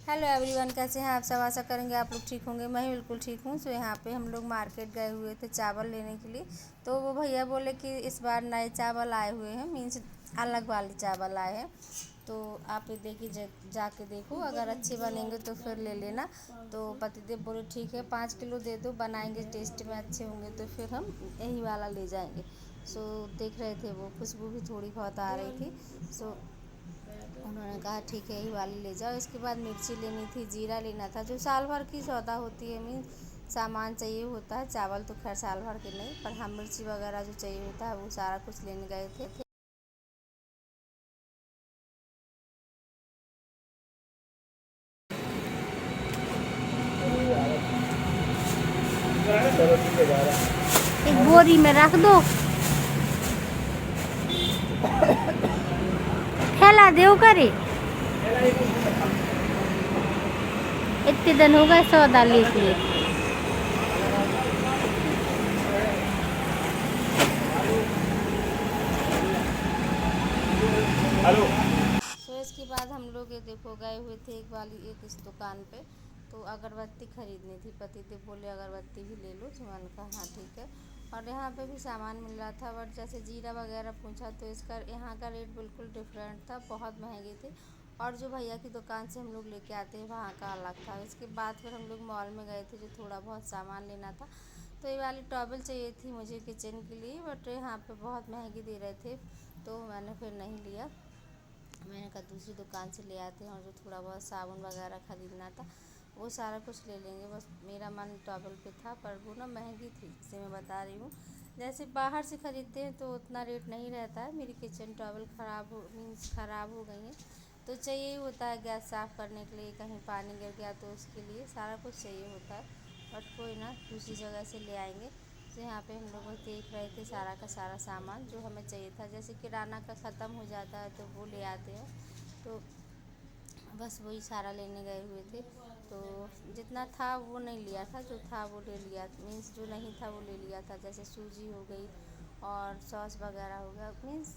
Hello everyone, कैसे हैं आप सब। आशा करेंगे आप लोग ठीक होंगे। मैं भी बिल्कुल ठीक हूँ। यहाँ पे हम लोग मार्केट गए हुए थे चावल लेने के लिए। तो वो भैया बोले कि इस बार नए चावल आए हुए हैं, मीन्स अलग वाले चावल आए हैं। तो आप ये देखिए, जाके देखो, अगर अच्छे बनेंगे तो फिर ले लेना। तो पतिदेव बोले ठीक है 5 किलो दे दो, बनाएंगे, टेस्ट में अच्छे होंगे तो फिर हम यही वाला ले जाएंगे। सो देख रहे थे, वो खुशबू भी थोड़ी बहुत आ रही थी। सो उन्होंने कहा ठीक है यही वाली ले जाओ। इसके बाद मिर्ची लेनी थी, जीरा लेना था, जो साल भर की सौदा होती है, मीन सामान चाहिए होता है। चावल तो खैर साल भर के नहीं, पर हम मिर्ची वगैरह जो चाहिए होता है वो सारा कुछ लेने गए थे। एक बोरी में रख दो, फैला दो करे। इतने दिन हो गए सौदा लेके। हेलो। सो इसके बाद हम लोग ये देखो गए हुए थे एक इस दुकान पे। तो अगरबत्ती खरीदनी थी, पतिदेव बोले अगरबत्ती भी ले लो। तो मैंने कहा हाँ ठीक है। और यहाँ पे भी सामान मिल रहा था, बट जैसे जीरा वगैरह पूछा तो इसका यहाँ का रेट बिल्कुल डिफरेंट था, बहुत महंगे थे। और जो भैया की दुकान से हम लोग लेके आते हैं वहाँ का अलग था। इसके बाद फिर हम लोग मॉल में गए थे, जो थोड़ा बहुत सामान लेना था। तो ये वाली टॉवल चाहिए थी मुझे किचन के लिए, बट यहाँ पे बहुत महंगी दे रहे थे, तो मैंने फिर नहीं लिया। मैंने कहा दूसरी दुकान से ले आते हैं, और जो थोड़ा बहुत साबुन वगैरह ख़रीदना था वो सारा कुछ ले लेंगे। बस मेरा मन टॉवल पे था, पर वो ना महंगी थी, इसे मैं बता रही हूँ। जैसे बाहर से ख़रीदते हैं तो उतना रेट नहीं रहता है। मेरी किचन टॉवल ख़राब हो गई है, तो चाहिए होता है गैस साफ़ करने के लिए, कहीं पानी गिर गया तो उसके लिए सारा कुछ चाहिए होता है। बट कोई ना, दूसरी जगह से ले आएंगे। तो यहाँ पे हम लोग देख रहे थे सारा का सारा सामान जो हमें चाहिए था। जैसे किराना का ख़त्म हो जाता है तो वो ले आते हैं, तो बस वही सारा लेने गए हुए थे। तो जितना था वो नहीं लिया था, जो था वो ले लिया, मीन्स जो नहीं था वो ले लिया था। जैसे सूजी हो गई और सॉस वगैरह हो गया, मीन्स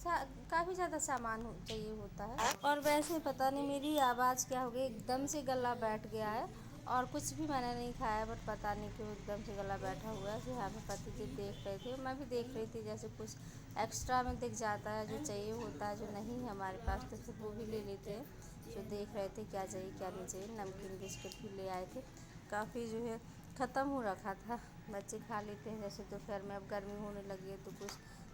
काफ़ी ज़्यादा सामान चाहिए होता है। और वैसे पता नहीं मेरी आवाज़ क्या हो गई, एकदम से गला बैठ गया है। और कुछ भी मैंने नहीं खाया, बट पता नहीं क्यों एकदम से गला बैठा हुआ है। तो यहाँ पे पतिदेव देख रहे थे, मैं भी देख रही थी, जैसे कुछ एक्स्ट्रा में दिख जाता है, जो चाहिए होता है, जो नहीं है हमारे पास तो फिर वो भी ले लेते हैं। जो देख रहे थे क्या चाहिए क्या नहीं चाहिए। नमकीन बिस्किट भी ले आए थे, काफ़ी जो है ख़त्म हो रखा था। बच्चे खा लेते हैं, जैसे दोपहर में अब गर्मी होने लगी है तो कुछ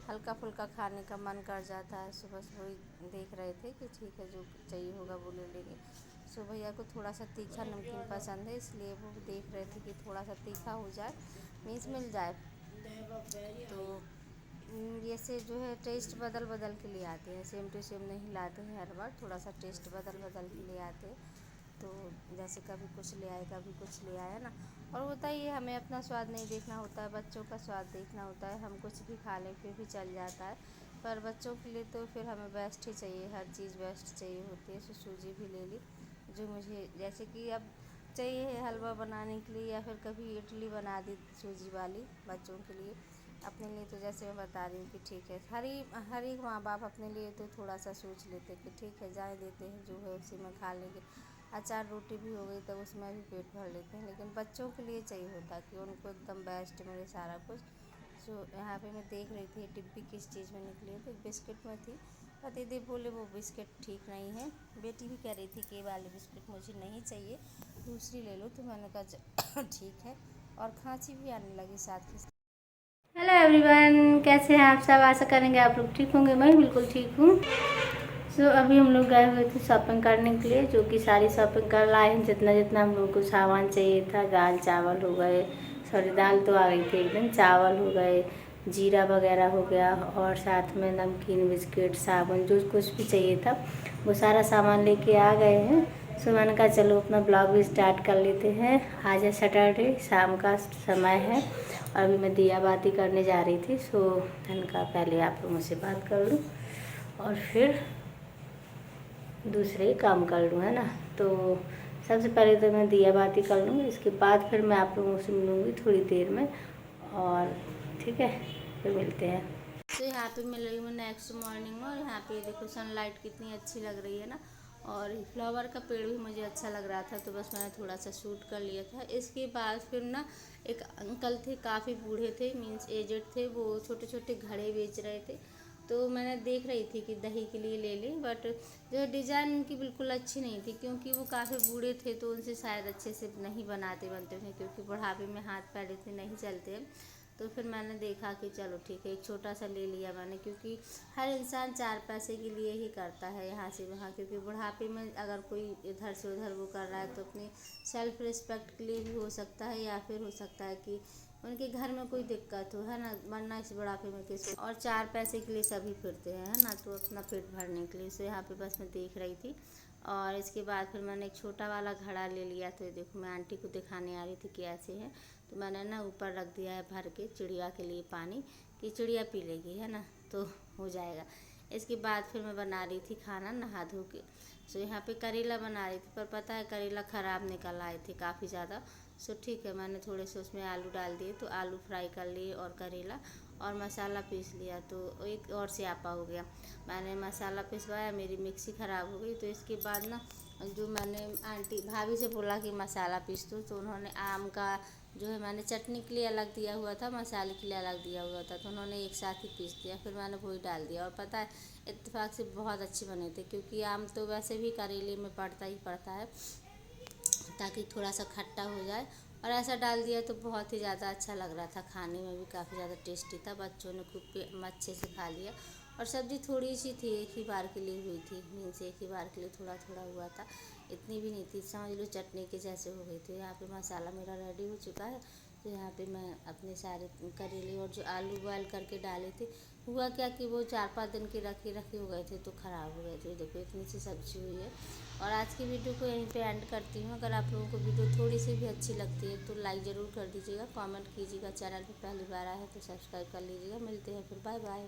हल्का फुल्का खाने का मन कर जाता है। सुबह सुबह वही देख रहे थे कि ठीक है जो चाहिए होगा वो ले लेंगे। सो भैया को थोड़ा सा तीखा नमकीन पसंद है, इसलिए वो देख रहे थे कि थोड़ा सा तीखा हो जाए, मीन्स मिल जाए। तो ये से जो है टेस्ट बदल बदल के ले आते हैं, सेम टू सेम नहीं लाते हैं हर बार, थोड़ा सा टेस्ट बदल बदल के ले आते हैं। तो जैसे कभी कुछ ले आए कभी कुछ ले आए ना। और होता ही है, हमें अपना स्वाद नहीं देखना होता है, बच्चों का स्वाद देखना होता है। हम कुछ भी खा लें फिर भी चल जाता है, पर बच्चों के लिए तो फिर हमें बेस्ट ही चाहिए, हर चीज़ बेस्ट चाहिए होती है। सो सूजी भी ले ली, जो मुझे जैसे कि अब चाहिए है हलवा बनाने के लिए, या फिर कभी इडली बना दी सूजी वाली बच्चों के लिए। अपने लिए तो जैसे मैं बता रही हूँ कि ठीक है, हर एक माँ बाप अपने लिए तो थोड़ा सा सोच लेते कि ठीक है जाने देते हैं, जो है उसी में खा लेंगे। अचार रोटी भी हो गई तो उसमें भी पेट भर लेते हैं, लेकिन बच्चों के लिए चाहिए होता है कि उनको एकदम बेस्ट मिले सारा कुछ। सो यहाँ पे मैं देख रही थी डिब्बी किस चीज़ में निकली है, तो बिस्किट में थी। पतिदेव बोले वो बिस्किट ठीक नहीं है। बेटी भी कह रही थी कि ये वाली बिस्किट मुझे नहीं चाहिए, दूसरी ले लो। तो मैंने कहा ठीक है, और खांसी भी आने लगी साथ ही। हेलो एवरीवन, कैसे हैं आप सब। आशा करेंगे आप लोग ठीक होंगे। मैं बिल्कुल ठीक हूँ। सो अभी हम लोग गए हुए थे शॉपिंग करने के लिए, जो कि सारी शॉपिंग कर लाए हैं, जितना जितना हम लोग को सामान चाहिए था। दाल चावल हो गए, सॉरी दाल तो आ गई थी एकदम, चावल हो गए, जीरा वगैरह हो गया, और साथ में नमकीन बिस्किट साबुन जो कुछ भी चाहिए था वो सारा सामान लेके आ गए हैं। सो मैंने कहा चलो अपना ब्लॉग भी स्टार्ट कर लेते हैं। आज है सैटरडे, शाम का समय है, और अभी मैं दिया बाती करने जा रही थी। सो मैंने कहा पहले आप लोगों से बात कर लूँ और फिर दूसरे काम कर लूँ, है ना। तो सबसे पहले तो मैं दिया बाती कर लूँगी, इसके बाद फिर मैं आप लोगों से मिलूँगी थोड़ी देर में, और ठीक है फिर मिलते हैं। तो यहाँ पे मिल रही हूँ नेक्स्ट मॉर्निंग में, और यहाँ पे देखो सनलाइट कितनी अच्छी लग रही है ना। और फ्लावर का पेड़ भी मुझे अच्छा लग रहा था, तो बस मैंने थोड़ा सा शूट कर लिया था। इसके बाद फिर ना एक अंकल थे, काफ़ी बूढ़े थे, मीन्स एजेड थे, वो छोटे छोटे घड़े बेच रहे थे। तो मैंने देख रही थी कि दही के लिए ले लें, बट जो डिज़ाइन उनकी बिल्कुल अच्छी नहीं थी, क्योंकि वो काफ़ी बूढ़े थे तो उनसे शायद अच्छे से नहीं बनते थे, क्योंकि बुढ़ापे में हाथ पैर इतने नहीं चलते हैं। तो फिर मैंने देखा कि चलो ठीक है, एक छोटा सा ले लिया मैंने, क्योंकि हर इंसान 4 पैसे के लिए ही करता है यहाँ से वहाँ, क्योंकि बुढ़ापे में अगर कोई इधर से उधर वो कर रहा है तो अपनी सेल्फ रिस्पेक्ट के लिए भी हो सकता है, या फिर हो सकता है कि उनके घर में कोई दिक्कत हो, है ना, वरना इस बुढ़ापे में किसी और 4 पैसे के लिए सभी फिरते हैं, है ना, तो अपना पेट भरने के लिए। सो यहाँ पे बस मैं देख रही थी। और इसके बाद फिर मैंने एक छोटा वाला घड़ा ले लिया। तो ये देखो, मैं आंटी को दिखाने आ रही थी कि ऐसे है, तो मैंने ना ऊपर रख दिया है भर के चिड़िया के लिए पानी, कि चिड़िया पी लेगी, है ना, तो हो जाएगा। इसके बाद फिर मैं बना रही थी खाना नहा धो के। सो यहाँ पे करेला बना रही थी, पर पता है करेला ख़राब निकल आए थे काफ़ी ज़्यादा। सो ठीक है, मैंने थोड़े से उसमें आलू डाल दिए, तो आलू फ्राई कर लिए और करेला, और मसाला पीस लिया, तो एक और स्यापा हो गया। मैंने मसाला पिसवाया, मेरी मिक्सी ख़राब हो गई। तो इसके बाद ना जो मैंने आंटी भाभी से बोला कि मसाला पीस दो, तो उन्होंने आम का जो है, मैंने चटनी के लिए अलग दिया हुआ था, मसाले के लिए अलग दिया हुआ था, तो उन्होंने एक साथ ही पीस दिया। फिर मैंने वही डाल दिया, और पता है इत्तेफाक से बहुत अच्छे बने थे, क्योंकि आम तो वैसे भी करेले में पड़ता ही पड़ता है, ताकि थोड़ा सा खट्टा हो जाए। और ऐसा डाल दिया तो बहुत ही ज़्यादा अच्छा लग रहा था, खाने में भी काफ़ी ज़्यादा टेस्टी था। बच्चों ने खूब अच्छे से खा लिया। और सब्ज़ी थोड़ी सी थी, एक ही बार के लिए हुई थी, मीन्स एक ही बार के लिए थोड़ा थोड़ा हुआ था, इतनी भी नहीं थी, समझ लो चटनी के जैसे हो गई थी। यहाँ पे मसाला मेरा रेडी हो चुका है। तो यहाँ पे मैं अपने सारे करेले और जो आलू बॉयल करके डाले थे, हुआ क्या कि वो 4-5 दिन के रखे रखे हो गए थे, तो ख़राब हो गए थे। देखो इतनी सी सब्ज़ी हुई है। और आज की वीडियो को यहीं पे एंड करती हूँ। अगर आप लोगों को वीडियो थोड़ी सी भी अच्छी लगती है तो लाइक ज़रूर कर दीजिएगा, कमेंट कीजिएगा, चैनल पे पहली बार आए हैं तो सब्सक्राइब कर लीजिएगा। मिलते हैं फिर, बाय बाय।